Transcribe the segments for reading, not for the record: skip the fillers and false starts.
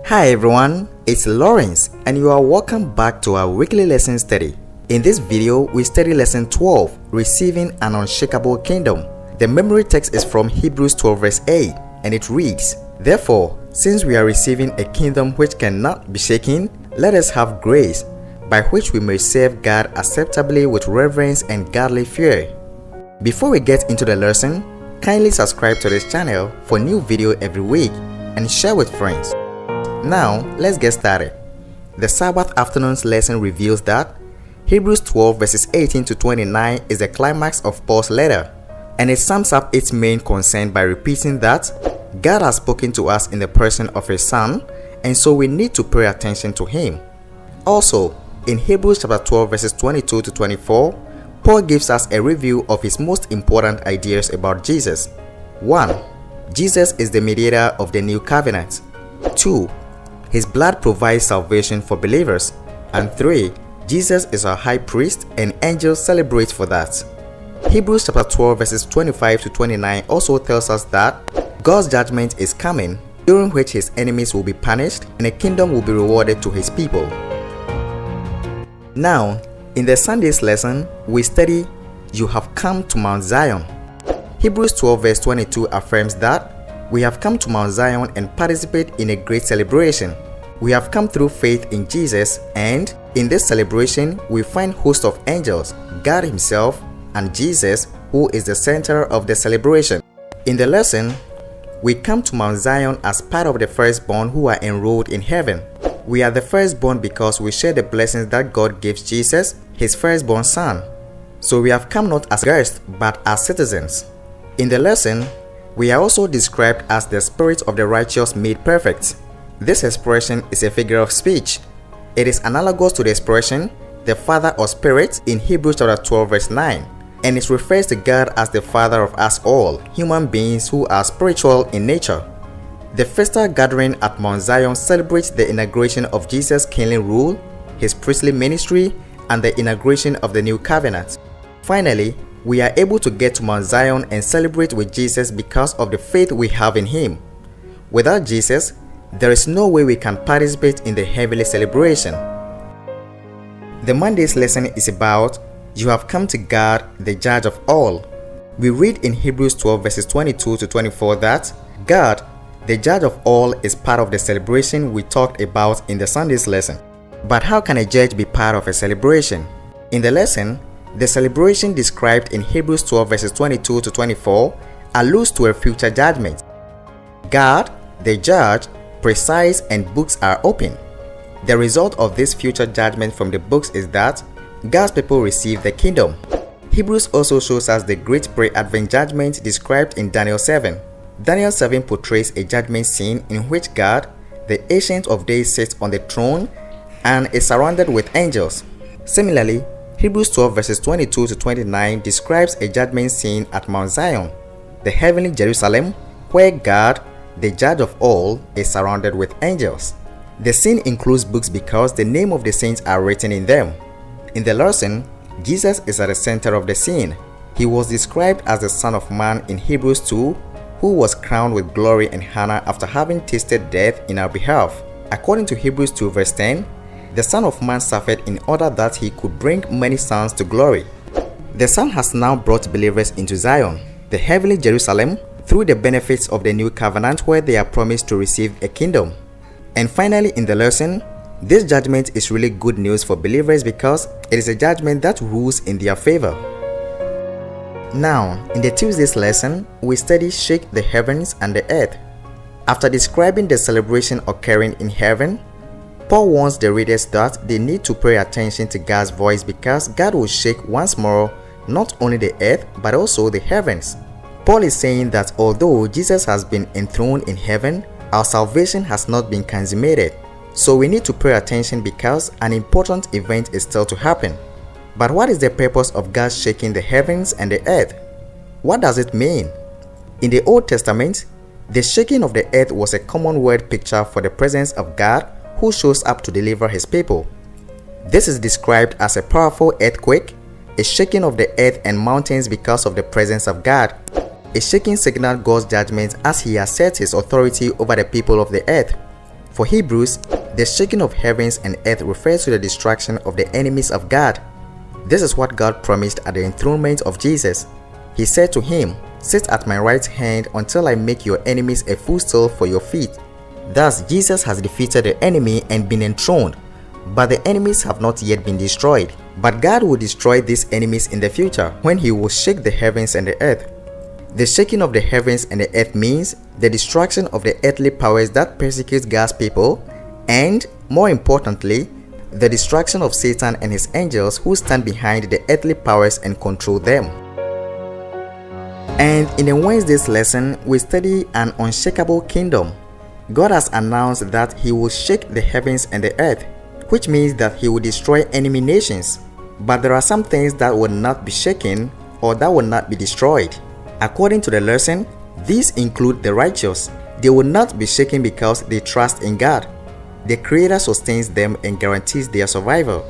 Hi everyone, it's Lawrence and you are welcome back to our weekly lesson study. In this video, we study lesson 12, Receiving an Unshakable Kingdom. The memory text is from Hebrews 12 verse 8 and it reads, "Therefore, since we are receiving a kingdom which cannot be shaken, let us have grace, by which we may serve God acceptably with reverence and godly fear." Before we get into the lesson, kindly subscribe to this channel for new video every week and share with friends. Now, let's get started. The Sabbath afternoon's lesson reveals that Hebrews 12 verses 18 to 29 is the climax of Paul's letter, and it sums up its main concern by repeating that God has spoken to us in the person of His Son, and so we need to pay attention to Him. Also, in Hebrews chapter 12 verses 22 to 24, Paul gives us a review of his most important ideas about Jesus. 1. Jesus is the mediator of the new covenant. 2. His blood provides salvation for believers. And 3. Jesus is our high priest and angels celebrate for that. Hebrews chapter 12 verses 25 to 29 also tells us that God's judgment is coming, during which His enemies will be punished and a kingdom will be rewarded to His people. Now, in the Sunday's lesson, we study, "You have come to Mount Zion." Hebrews 12 verse 22 affirms that we have come to Mount Zion and participate in a great celebration. We have come through faith in Jesus, and in this celebration, we find hosts of angels, God Himself, and Jesus, who is the center of the celebration. In the lesson, we come to Mount Zion as part of the firstborn who are enrolled in heaven. We are the firstborn because we share the blessings that God gives Jesus, His firstborn Son. So we have come not as guests, but as citizens. In the lesson, we are also described as the spirit of the righteous made perfect. This expression is a figure of speech. It is analogous to the expression, the Father or Spirit, in Hebrews chapter 12 verse 9, and it refers to God as the Father of us all, human beings who are spiritual in nature. The festal gathering at Mount Zion celebrates the inauguration of Jesus' kingly rule, His priestly ministry, and the inauguration of the new covenant. Finally, we are able to get to Mount Zion and celebrate with Jesus because of the faith we have in Him. Without Jesus, there is no way we can participate in the heavenly celebration. The Monday's lesson is about, "You have come to God, the judge of all." We read in Hebrews 12 verses 22 to 24 that God, the judge of all, is part of the celebration we talked about in the Sunday's lesson. But how can a judge be part of a celebration? In the lesson, the celebration described in Hebrews 12 verses 22 to 24 alludes to a future judgment. God, the judge, presides and books are open. The result of this future judgment from the books is that God's people receive the kingdom. Hebrews also shows us the great pre-advent judgment described in Daniel 7. Daniel 7 portrays a judgment scene in which God, the Ancient of Days, sits on the throne and is surrounded with angels. Similarly, Hebrews 12 verses 22 to 29 describes a judgment scene at Mount Zion, the heavenly Jerusalem, where God, the judge of all, is surrounded with angels. The scene includes books because the name of the saints are written in them. In the lesson, Jesus is at the center of the scene. He was described as the Son of Man in Hebrews 2, who was crowned with glory and honor after having tasted death in our behalf. According to Hebrews 2 verse 10, the Son of Man suffered in order that He could bring many sons to glory. The Son has now brought believers into Zion, the heavenly Jerusalem, through the benefits of the new covenant where they are promised to receive a kingdom. And finally, in the lesson, this judgment is really good news for believers because it is a judgment that rules in their favor. Now, in the Tuesday's lesson, we study "Shake the heavens and the earth." After describing the celebration occurring in heaven, Paul warns the readers that they need to pay attention to God's voice because God will shake once more not only the earth but also the heavens. Paul is saying that although Jesus has been enthroned in heaven, our salvation has not been consummated. So we need to pay attention because an important event is still to happen. But what is the purpose of God shaking the heavens and the earth? What does it mean? In the Old Testament, the shaking of the earth was a common word picture for the presence of God who shows up to deliver His people. This is described as a powerful earthquake, a shaking of the earth and mountains because of the presence of God. A shaking signaled God's judgment as He asserts His authority over the people of the earth. For Hebrews, the shaking of heavens and earth refers to the destruction of the enemies of God. This is what God promised at the enthronement of Jesus. He said to him, "Sit at my right hand until I make your enemies a footstool for your feet." Thus, Jesus has defeated the enemy and been enthroned, but the enemies have not yet been destroyed. But God will destroy these enemies in the future when He will shake the heavens and the earth. The shaking of the heavens and the earth means the destruction of the earthly powers that persecute God's people, and, more importantly, the destruction of Satan and his angels who stand behind the earthly powers and control them. And in a Wednesday's lesson, we study an unshakable kingdom. God has announced that He will shake the heavens and the earth, which means that He will destroy enemy nations. But there are some things that will not be shaken or that will not be destroyed. According to the lesson, these include the righteous. They will not be shaken because they trust in God. The Creator sustains them and guarantees their survival.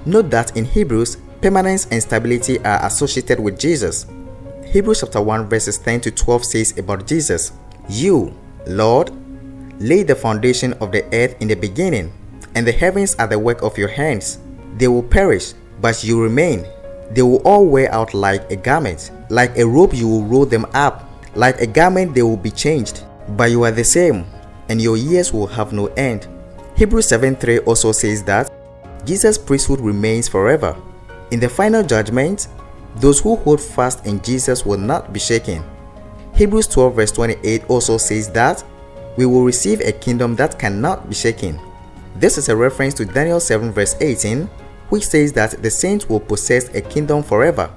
Note that in Hebrews, permanence and stability are associated with Jesus. Hebrews chapter 1 verses 10 to 12 says about Jesus, "You, Lord, laid the foundation of the earth in the beginning, and the heavens are the work of your hands. They will perish, but you remain. They will all wear out like a garment. Like a robe you will roll them up. Like a garment they will be changed. But you are the same, and your years will have no end." Hebrews 7:3 also says that Jesus' priesthood remains forever. In the final judgment, those who hold fast in Jesus will not be shaken. Hebrews 12 verse 28 also says that we will receive a kingdom that cannot be shaken. This is a reference to Daniel 7 verse 18, which says that the saints will possess a kingdom forever.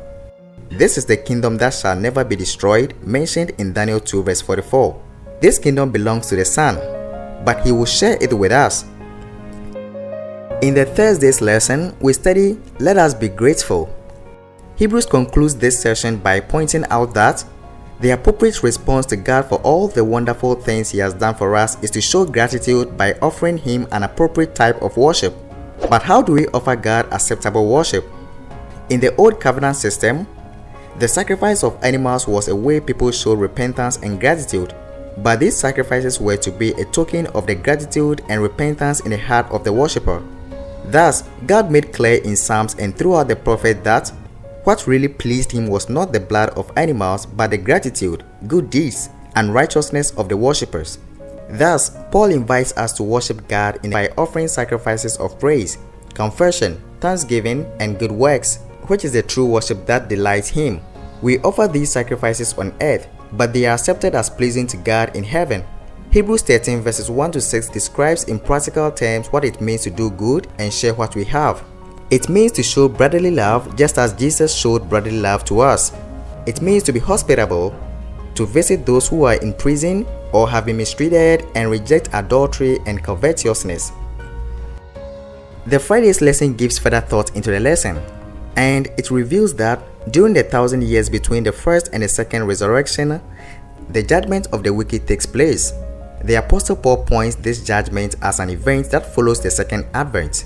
This is the kingdom that shall never be destroyed, mentioned in Daniel 2 verse 44. This kingdom belongs to the Son, but He will share it with us. In the Thursday's lesson, we study, "Let us be grateful." Hebrews concludes this session by pointing out that the appropriate response to God for all the wonderful things He has done for us is to show gratitude by offering Him an appropriate type of worship. But how do we offer God acceptable worship? In the Old Covenant system, the sacrifice of animals was a way people showed repentance and gratitude, but these sacrifices were to be a token of the gratitude and repentance in the heart of the worshipper. Thus, God made clear in Psalms and throughout the prophet that what really pleased Him was not the blood of animals, but the gratitude, good deeds, and righteousness of the worshippers. Thus, Paul invites us to worship God by offering sacrifices of praise, confession, thanksgiving, and good works, which is the true worship that delights Him. We offer these sacrifices on earth, but they are accepted as pleasing to God in heaven. Hebrews 13 verses 1 to 6 describes in practical terms what it means to do good and share what we have. It means to show brotherly love just as Jesus showed brotherly love to us. It means to be hospitable, to visit those who are in prison or have been mistreated, and reject adultery and covetousness. The Friday's lesson gives further thought into the lesson, and it reveals that during the 1,000 years between the first and the second resurrection, the judgment of the wicked takes place. The Apostle Paul points this judgment as an event that follows the second advent.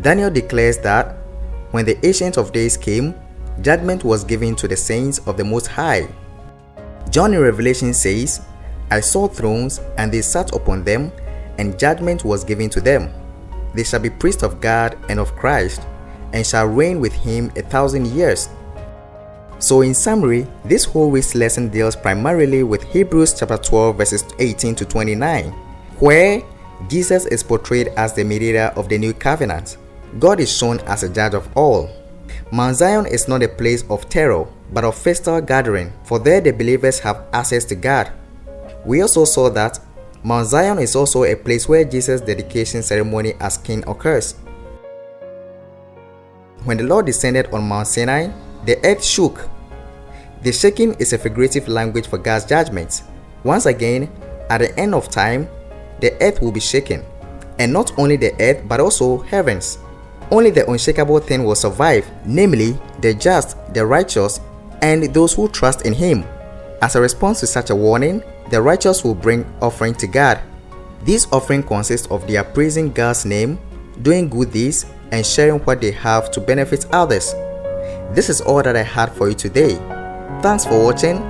Daniel declares that when the Ancient of Days came, judgment was given to the saints of the Most High. John in Revelation says, "I saw thrones, and they sat upon them, and judgment was given to them. They shall be priests of God and of Christ, and shall reign with Him 1,000 years." So in summary, this whole week's lesson deals primarily with Hebrews chapter 12 verses 18 to 29, where Jesus is portrayed as the mediator of the new covenant. God is shown as a judge of all. Mount Zion is not a place of terror, but of festal gathering, for there the believers have access to God. We also saw that Mount Zion is also a place where Jesus' dedication ceremony as king occurs. When the Lord descended on Mount Sinai, the earth shook. The shaking is a figurative language for God's judgments. Once again, at the end of time, the earth will be shaken. And not only the earth, but also heavens. Only the unshakable thing will survive, namely the just, the righteous, and those who trust in Him. As a response to such a warning, the righteous will bring offering to God. This offering consists of their praising God's name, doing good deeds, and sharing what they have to benefit others. This is all that I had for you today. Thanks for watching.